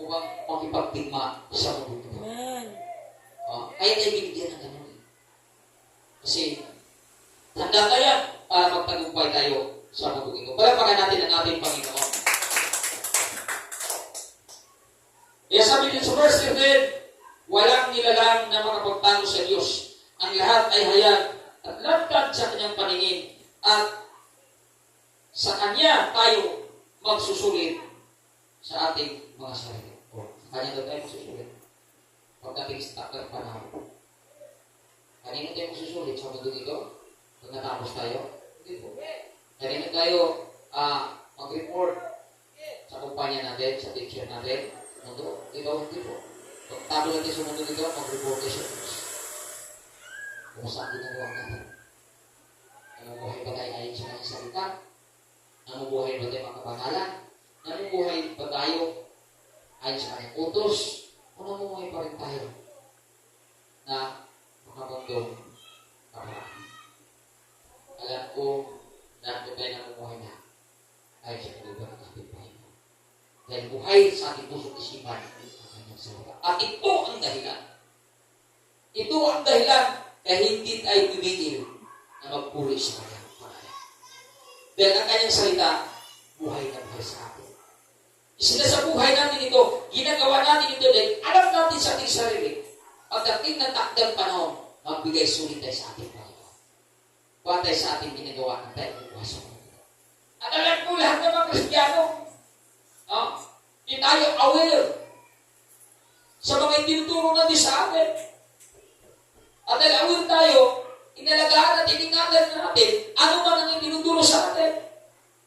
upang makipagtigma sa mundo. Kaya tayo binigyan ng ganun. Kasi, handa tayo para magtagumpay tayo sa mundo ito. Palapakan natin ang ating Panginoon. Kaya sabi din sa verse 13, walang nilalang na makapagtango sa Diyos. Ang lahat ay hayag at lagkad sa kanyang paningin. At sa kanya tayo magsusulit sa ating mga sarili. Sa kanya tayo magsusulit. Pagdating sa takdang panahon. Kanina tayo magsusulit sa mundo ito? Pag natapos tayo? Hindi po. Kanina tayo mag-report sa kumpanya natin, sa teacher natin. Mundo, ikaw hindi po. Pag tabo natin sa mundo dito, mag-report tayo sa Diyos. Kung saan ginagawa natin. Namubuhay ba tayo ayon sa kanyang salita? Namubuhay ba tayo makapangalan? Namubuhay ba tayo ayon sa kanyang utos? O namubuhay pa rin tayo na makapagdong kaparaan? Alam ko na ito tayo namubuhay na ayon sa kaluban ng ating Panginoon. Dahil buhay sa ating puso't isipan ang kanyang salita. At ito ang dahilan. Ito ang dahilan kaya hindi tayo tumigil na magpuri sa kanyang pangalan. Dahil ang kanyang salita, buhay na buhay sa atin. Isa sa buhay natin ito, ginagawa natin ito dahil alam natin sa ating sarili. Pagdating ng takdang panahon, magbigay sulit tayo sa ating Panginoon. Kuha tayo sa ating ginagawa ng tayo buhay sa Panginoon. At alam ko lahat ng mga Kristiyano, hindi tayo aware sa mga itinuturo natin sa atin. At dahil aware tayo, inalagaan at iningatan natin ano man ang itinuturo sa atin.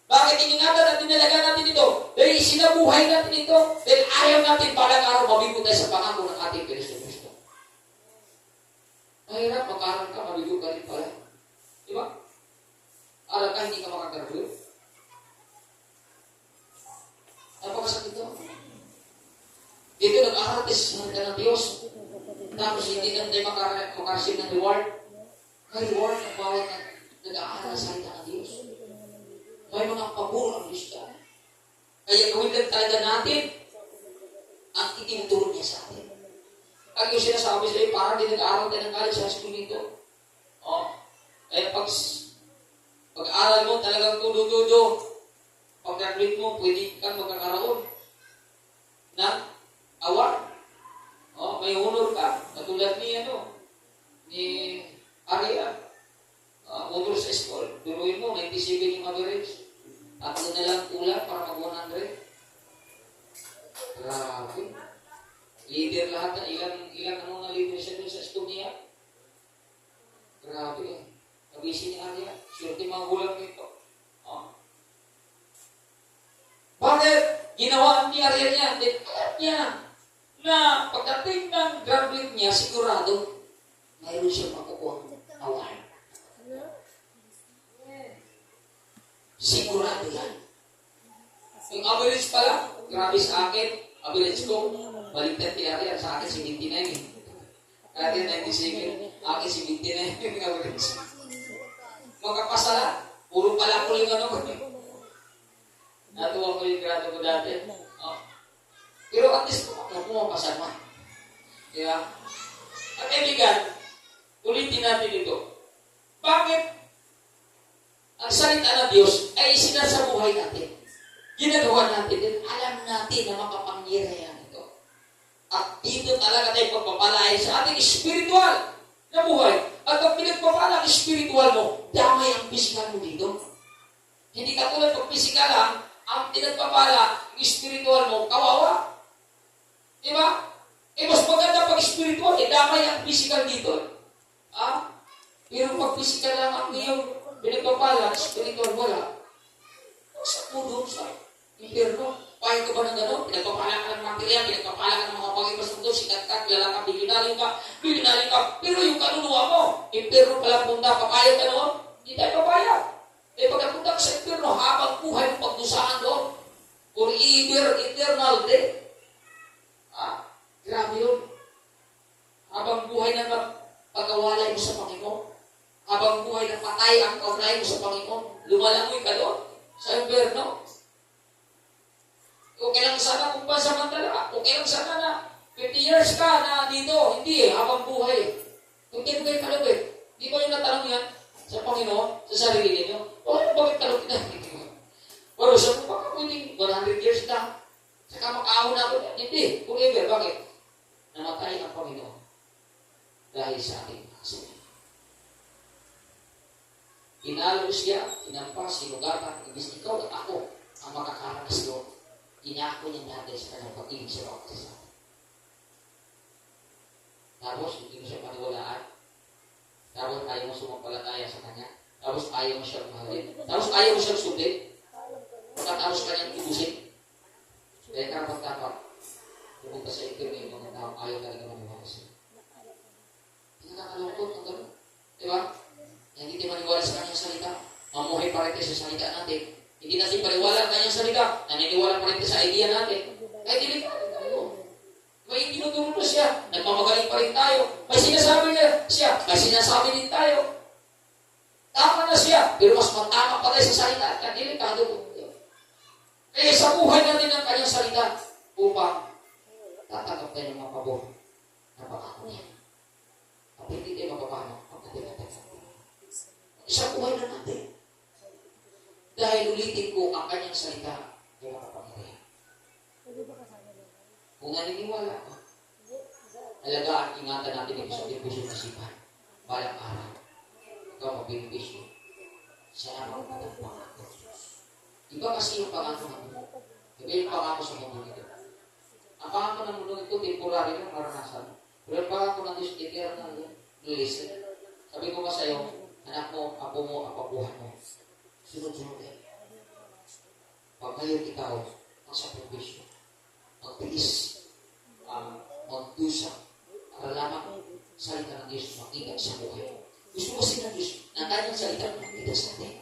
Bakit iningatan at inalagaan natin ito? Dahil isinabuhay natin ito. Dahil ayaw natin palang araw mabigo tayo sa pangako ng ating Kristo. Mahirap, mag-aral ka, mabigo ka rin pala. Diba? Aral ka, hindi ka makagraduate. Napakasakit ito. Dito nag-aaral tayo sa salita ng Diyos. Tapos hindi na tayo makareceive ng reward. May reward ng bawat nag-aaral sa salita ng Diyos. May mga pabor ang Diyos ka. Kaya gawin lang talaga natin ang itinuturo niya sa atin. Ang yung sinasabi sa iyo, parang di nag-aaral tayo ng college sa school nito. Kaya pag-aaral mo talagang tudo-tudo, pag-graduate mo, pwede kang magkakaroon ng award. May honor ka. Katulad ni Aria. Honor sa school. Turuin mo, 97 yung average. Tatlo na lang kulang para mag-100. Grabe. Leader lahat na ilang ano na leader siya doon sa Estonia. Grabe. Kabisi ni Arya. Swerte mga gulang nito. Oh. Bakit? Ginawa ni Arya niya. Alam niya na pagdating ng graduate niya, sigurado mayroon siyang makukuha award. Sigurado yan. Yung average pala, grabe sa akin. Average ko, baliktad kay Arya. Sa akin, 79 eh. Arya, 97. Akin, 79 yung average. Magkapasala. Puro pala ko yung ano ko. Natuwa ko yung grado ko dati. Oh. Pero at least, pumapasal man. Diba? At kaibigan, ulitin natin ito. Bakit ang salita ng Diyos ay sinasabuhay natin? Ginagawa natin din. Alam natin na makapangyarihan ito. At dito talaga tayo pagpapalay sa ating spiritual na buhay. At pag pinagpapala ang spiritual mo, damay ang physical mo dito. Hindi katulad pag physical lang, ang pinagpapala ang spiritual mo, kawawa. Diba? Mas maganda pag spiritual, damay ang physical dito. Pero pag physical lang ang iyong pinagpapala, spiritual wala. Sa puno, sa impyerno. Pahit ka ba ng gano'n? Pinagpapala ka ng material, pinagpapala ka ng mga pag-ibas mundo, sikat ka, kilala ka, bilyonaryo ka. Pero yung kaluluwa mo, impyerno pala punta, papayag ka noon, hindi tayo papayag. Pagkapunta ka sa impyerno, habang buhay mo pagdusaan doon, forever, eternal day. Grabe yun. Habang buhay na pagkawalay mo sa Panginoon, habang buhay na patay ang kaunay mo sa Panginoon, lumalangoy ka doon sa impyerno. Okay lang sana kung pansamantala. Okay lang sana na 50 years ka na dito. Hindi habang buhay. Kung kayo kalugit. Di ba yung natanong yan sa Panginoon, sa sarili niyo? Bakit kalugit na? Pero sa baka pwedeng 100 years na. Saka makaahon na ako. Hindi. Forever. Bakit? Namatay ang Panginoon dahil sa ating kasalan. Inalo siya, inampas, sinugatan, ibig ikaw at ako ang makakaranas doon. Inako niya natin sa kanyang pag-ibig sa baptism. Tapos, hindi mo siya maniwalaan. Tapos, ayaw mo sumampalataya sa kanya. Tapos, ayaw mo siya mahalin. Tapos, ayaw mo siya sundin. Pagkatapos kanyang ibusin. Dahil karapat-dapat, pumunta sa interview yung mga tao, ayaw talaga maniwala siya. Nakakalungkot ang gano'n. Diba? Hindi tayo maniwala sa kanyang salita. Mamuhay pa rin tayo sa salita natin. Hindi natin paniwala ang kanyang salita. Naniniwala pa rin tayo sa idea natin. Kaya delikado tayo. May tinuturo na siya. Nagmamagaling pa rin tayo. May sinasabi na siya. May sinasabi din tayo. Tama na siya. Pero mas matama pa tayo sa salita. Kaya delikado po. Kaya sa buhay natin ang kanyang salita upang tatanggap tayo ng mga pabor na pangako niya. At hindi tayo mapapano ang ating natin. Sa buhay na natin. Dahil ulitin ko ang kanyang salita ay makapangyarihan. Kung naniniwala ka, alagaan, ingatan natin ito sa ating puso na sipan. Balang araw, ikaw mabibisyo. Sana magpatang pangako. Iba kasi yung pangako natin. Iba yung pangako sa mundo nito. Ang pangako ng mundo nito, temporary lang maranasan. Pero ang pangako ng Diyos, eternal lang. Listen. Sabi ko ba sa'yo, anak mo, apo mo, apapuhan mo. Sunod-sunod yan. Pag ngayon ikaw, ang sakripisyo, magtiis, magdusa, para lamang salita ng Diyos makita sa buhay. Gusto kasi ng Diyos na kanyang salita makita sa atin.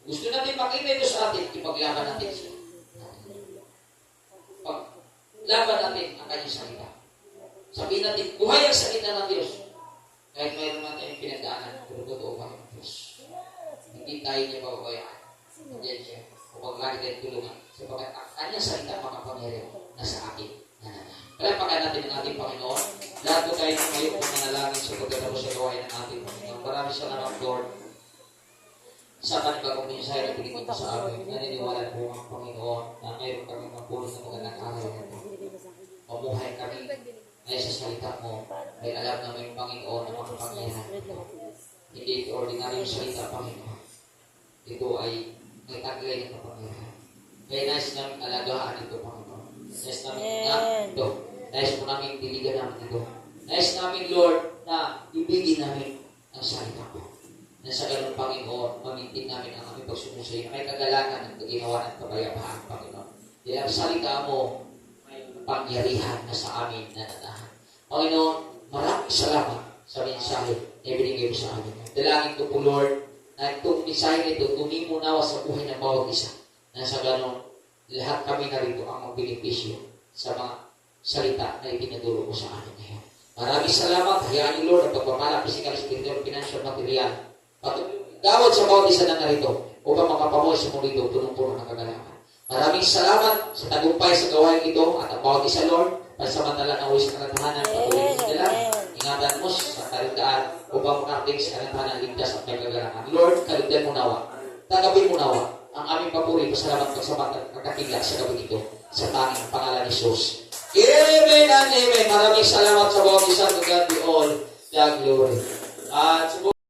Gusto natin makita ito sa atin, ipaglaban natin siya. Paglaban natin ang kanyang salita. Sabihin natin, buhay ang salita ng Diyos. Kahit mayroon natin yung pinagdaanan, pero totoo pa ng Diyos. Hindi tayo niya pababayaan. Nandiyan siya. Kung lagi tayo tulungan. Sabagat ang kanyang salita makapangyarihan na sa akin. Palapakan natin ang ating Panginoon. Lahat po tayo ng ngayon kung manalangin sa pagkatapos sa gawain ng ating Panginoon. Maraming salamat, Lord. Sa panibagong mensahe na pinigod sa amin, naniniwala po ang Panginoon na mayroon kami mapulong ng magandang araw nito. Mamuhay kami ay sa salita mo. Ay alam namin, Panginoon, ang mga pangyayari. Hindi ito ordinaryong salita, Panginoon. Ito ay may taglay ng kapangyarihan. Kaya nais namin alagaan ito, Panginoon. Nais namin ingat ito. Nais mo namin diligan namin ito. Nais namin, Lord, na ibigin namin ang salita mo. Na sa ganun, Panginoon, mamintin namin ang aming pagsunod sa iyo. May kagalakan ng ginawa ng kapayapaan, Panginoon. Dahil ang salita mo, may pangyarihan na sa amin nananahan. Panginoon, maraming salamat sa mensahe na ibinigay mo sa amin. Dalangin ko po, Lord, na itong mensahe nito, tumimo nawa sa buhay ng bawat isa. Na sa ganun, lahat kami na rito ang magbenepisyo sa mga salita na ipinaduro mo sa amin ngayon. Maraming salamat. Hayaan ni Lord ang pagpapala, physical, spiritual, financial, material. Gawad sa bawat isa na narito upang makapamoy sa mundo ito punong-puno ng kagalakan. Maraming salamat sa tagumpay sa gawain ito at ang bawat isa, Lord, pansamantala na uwi sa kanatahanan patuloy sa nila. Ingatan mo sa kaligtaan upang makarating sa kanatahanan ligtas at may kagalakan. Lord, kaligtan mo nawa. Tagapin mo nawa ang aming papuri, pasalamat, pagsabat at pagkakila sa gabi ito sa tanging pangalan ni Jesus. Amen and amen. Maraming salamat sa bawat isa. To God be all the glory. At